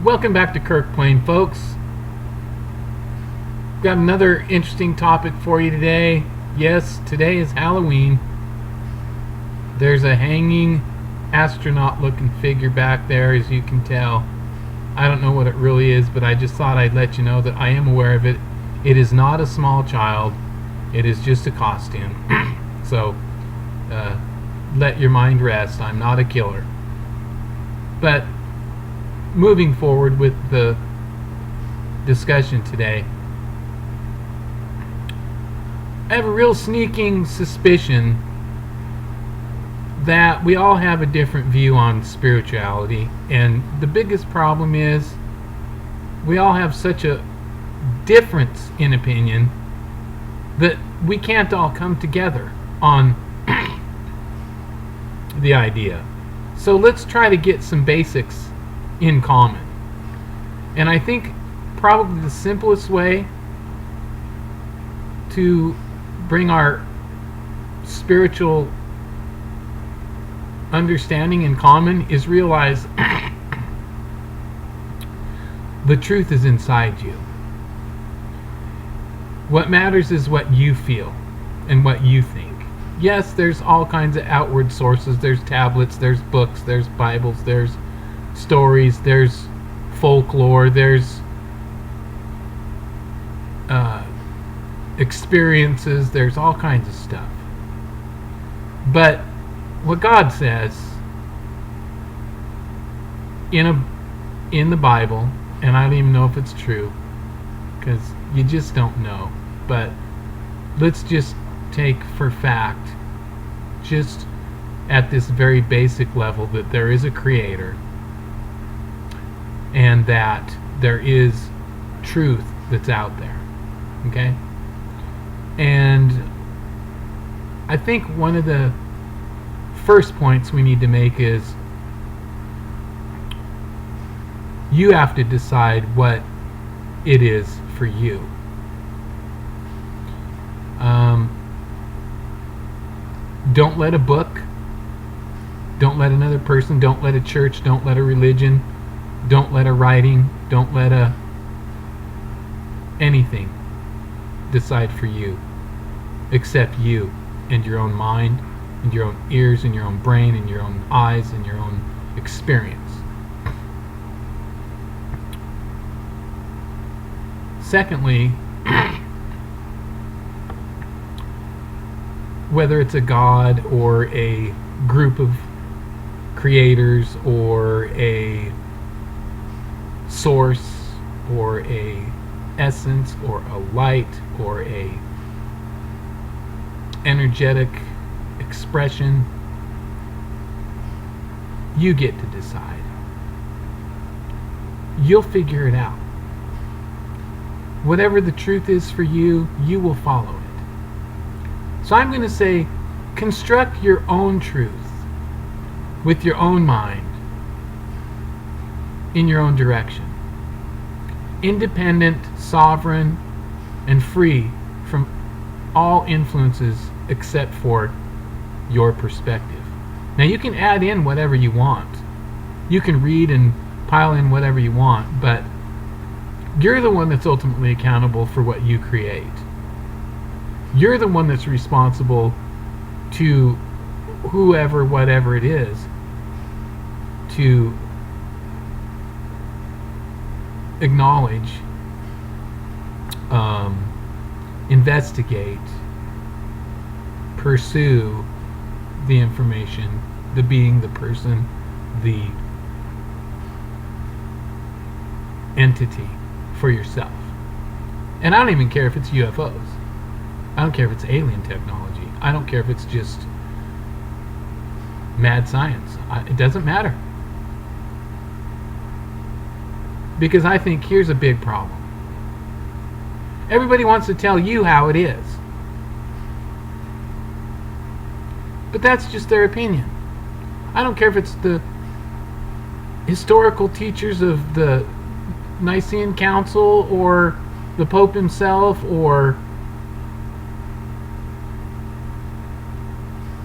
Welcome back to Kirk Plain, folks. Got another interesting topic for you today. Yes, today is Halloween. There's a hanging astronaut-looking figure back there, as you can tell. I don't know what it really is, but I just thought I'd let you know that I am aware of it. It is not a small child. It is just a costume. So, let your mind rest. I'm not a killer. But moving forward with the discussion today, I have a real sneaking suspicion that we all have a different view on spirituality, and the biggest problem is we all have such a difference in opinion that we can't all come together on the idea. So let's try to get some basics in common. And I think probably the simplest way to bring our spiritual understanding in common is realize the truth is inside you. What matters is what you feel and what you think. Yes, there's all kinds of outward sources. There's tablets, there's books, there's Bibles, there's stories, there's folklore, there's experiences, there's all kinds of stuff. But what God says in the Bible, and I don't even know if it's true, because you just don't know, but let's just take for fact, just at this very basic level, that there is a creator and that there is truth that's out there. Okay? And I think one of the first points we need to make is you have to decide what it is for you. Don't let a book, don't let another person, don't let a church, don't let a religion, don't let a writing, don't let anything decide for you except you and your own mind and your own ears and your own brain and your own eyes and your own experience. Secondly, whether it's a god or a group of creators or a source or a essence or a light or a energetic expression, you get to decide. You'll figure it out. Whatever the truth is for you, you will follow it. So I'm going to say, construct your own truth with your own mind in your own direction. Independent, sovereign, and free from all influences except for your perspective. Now you can add in whatever you want. You can read and pile in whatever you want, but you're the one that's ultimately accountable for what you create. You're the one that's responsible to whoever, whatever it is, to acknowledge, investigate, pursue the information, the being, the person, the entity for yourself. And I don't even care if it's UFOs. I don't care if it's alien technology. I don't care if it's just mad science. It doesn't matter. Because I think here's a big problem. Everybody wants to tell you how it is. But that's just their opinion. I don't care if it's the historical teachers of the Nicene Council or the Pope himself or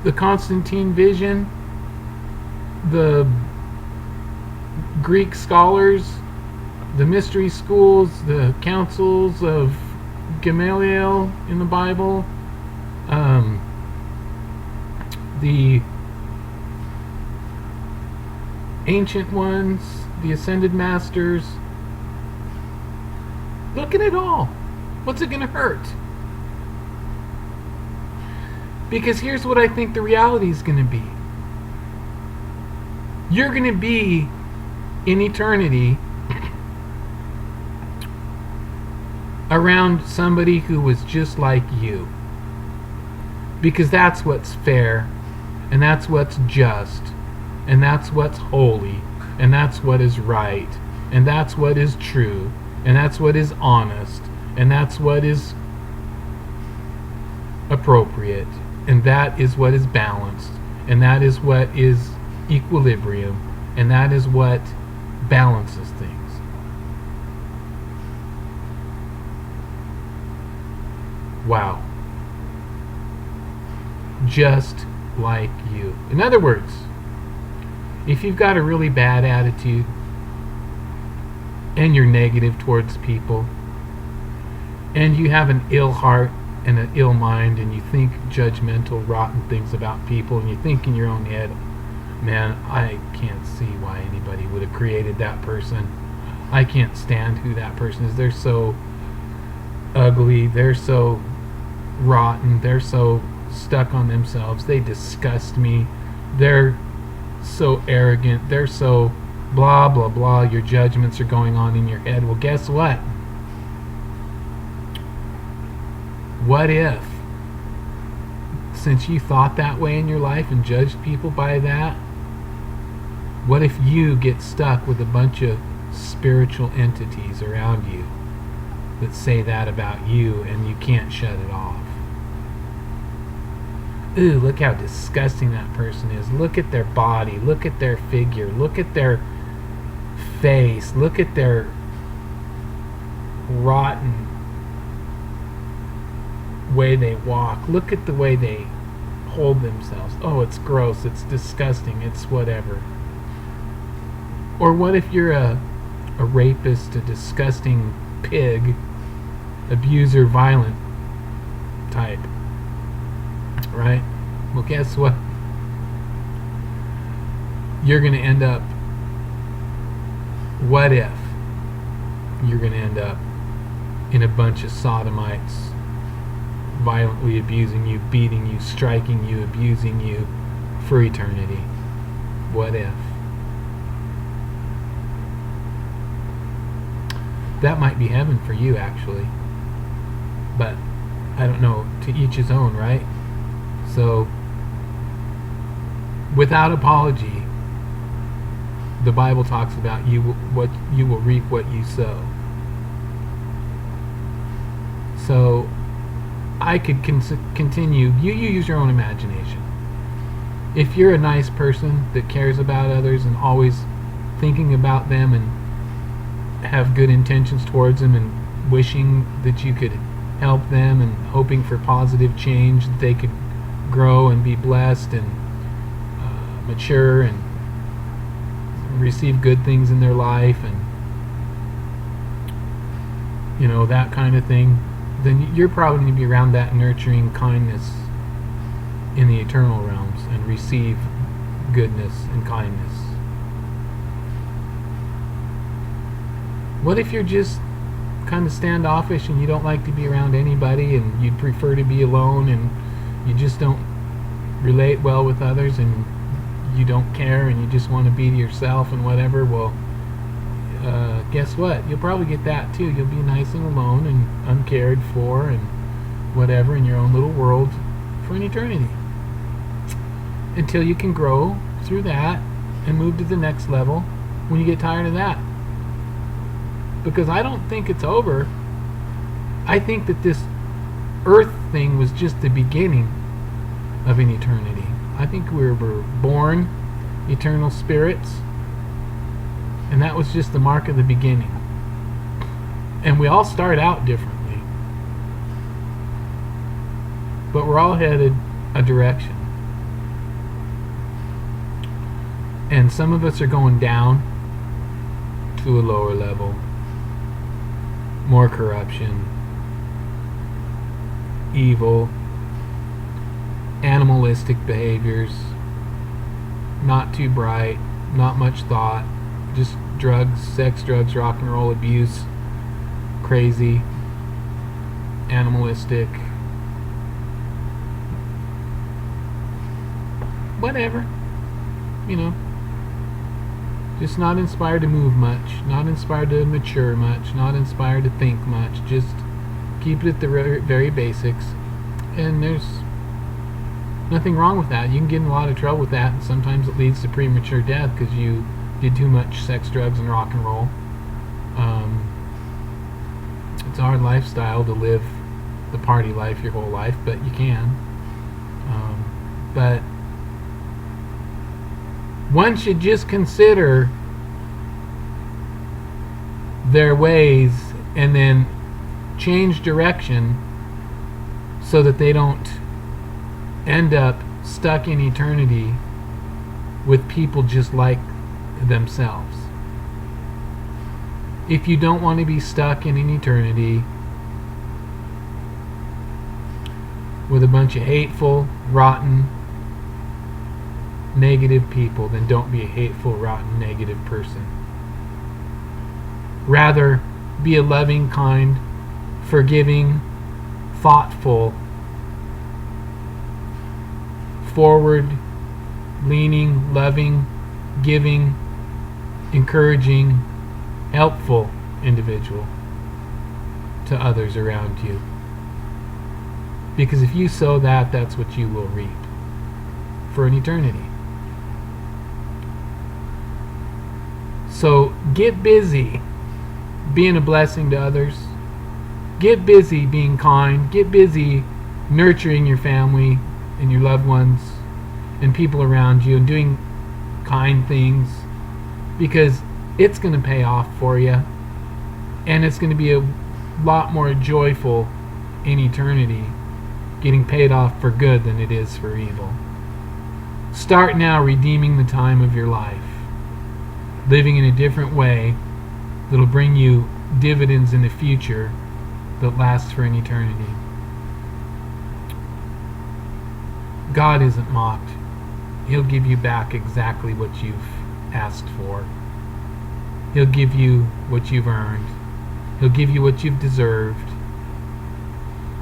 the Constantine vision, the Greek scholars, the mystery schools, the councils of Gamaliel in the Bible, the ancient ones, the ascended masters. Look at it all. What's it going to hurt? Because here's what I think the reality is going to be. You're going to be in eternity around somebody who was just like you. Because that's what's fair, and that's what's just, and that's what's holy, and that's what is right, and that's what is true, and that's what is honest, and that's what is appropriate, and that is what is balanced, and that is what is equilibrium, and that is what balances things. Wow. Just like you. In other words, if you've got a really bad attitude and you're negative towards people, and you have an ill heart and an ill mind, and you think judgmental, rotten things about people, and you think in your own head, man, I can't see why anybody would have created that person. I can't stand who that person is. They're so ugly. They're so rotten. They're so stuck on themselves. They disgust me. They're so arrogant. They're so blah, blah, blah. Your judgments are going on in your head. Well, guess what? What if, since you thought that way in your life and judged people by that, what if you get stuck with a bunch of spiritual entities around you that say that about you and you can't shut it off? Ooh, look how disgusting that person is. Look at their body. Look at their figure. Look at their face. Look at their rotten way they walk. Look at the way they hold themselves. Oh, it's gross. It's disgusting. It's whatever. Or what if you're a rapist, a disgusting pig, abuser, violent type? Right? Well, guess what? You're going to end up, what if you're going to end up in a bunch of sodomites violently abusing you, beating you, striking you, abusing you for eternity? What if? That might be heaven for you, actually. But I don't know, to each his own, right? So, without apology, the Bible talks about you will reap what you sow. So, I could continue. You use your own imagination. If you're a nice person that cares about others and always thinking about them and have good intentions towards them and wishing that you could help them and hoping for positive change, that they could grow and be blessed and mature and receive good things in their life and that kind of thing, then you're probably going to be around that nurturing kindness in the eternal realms and receive goodness and kindness. What if you're just kind of standoffish and you don't like to be around anybody and you'd prefer to be alone and you just don't relate well with others and you don't care and you just want to be to yourself and whatever? Well, guess what? You'll probably get that too. You'll be nice and alone and uncared for and whatever in your own little world for an eternity. Until you can grow through that and move to the next level when you get tired of that. Because I don't think it's over. I think that this earth thing was just the beginning of an eternity. I think we were born eternal spirits, and that was just the mark of the beginning. And we all start out differently, but we're all headed a direction. And some of us are going down to a lower level, more corruption, evil, animalistic behaviors, not too bright, not much thought, just drugs, sex, drugs, rock and roll, abuse, crazy, animalistic, whatever, you know. Just not inspired to move much, not inspired to mature much, not inspired to think much. Just keep it at the very basics. And there's nothing wrong with that. You can get in a lot of trouble with that, and sometimes it leads to premature death because you did too much sex, drugs, and rock and roll. It's a hard lifestyle to live the party life your whole life, but you can. But one should just consider their ways and then change direction so that they don't end up stuck in eternity with people just like themselves. If you don't want to be stuck in an eternity with a bunch of hateful, rotten, negative people, then don't be a hateful, rotten, negative person. Rather, be a loving, kind, forgiving, thoughtful, forward, leaning, loving, giving, encouraging, helpful individual to others around you. Because if you sow that, that's what you will reap for an eternity. So get busy being a blessing to others. Get busy being kind. Get busy nurturing your family and your loved ones and people around you and doing kind things, because it's going to pay off for you, and it's going to be a lot more joyful in eternity getting paid off for good than it is for evil. Start now redeeming the time of your life, living in a different way that'll bring you dividends in the future that lasts for an eternity. God isn't mocked. He'll give you back exactly what you've asked for. He'll give you what you've earned. He'll give you what you've deserved.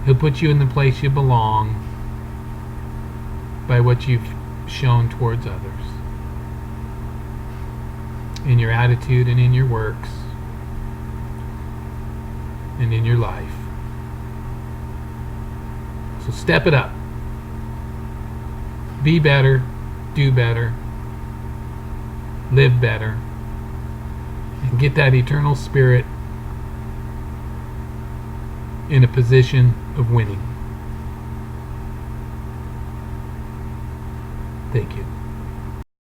He'll put you in the place you belong by what you've shown towards others, in your attitude and in your works and in your life. So step it up. Be better, do better, live better, and get that eternal spirit in a position of winning. Thank you.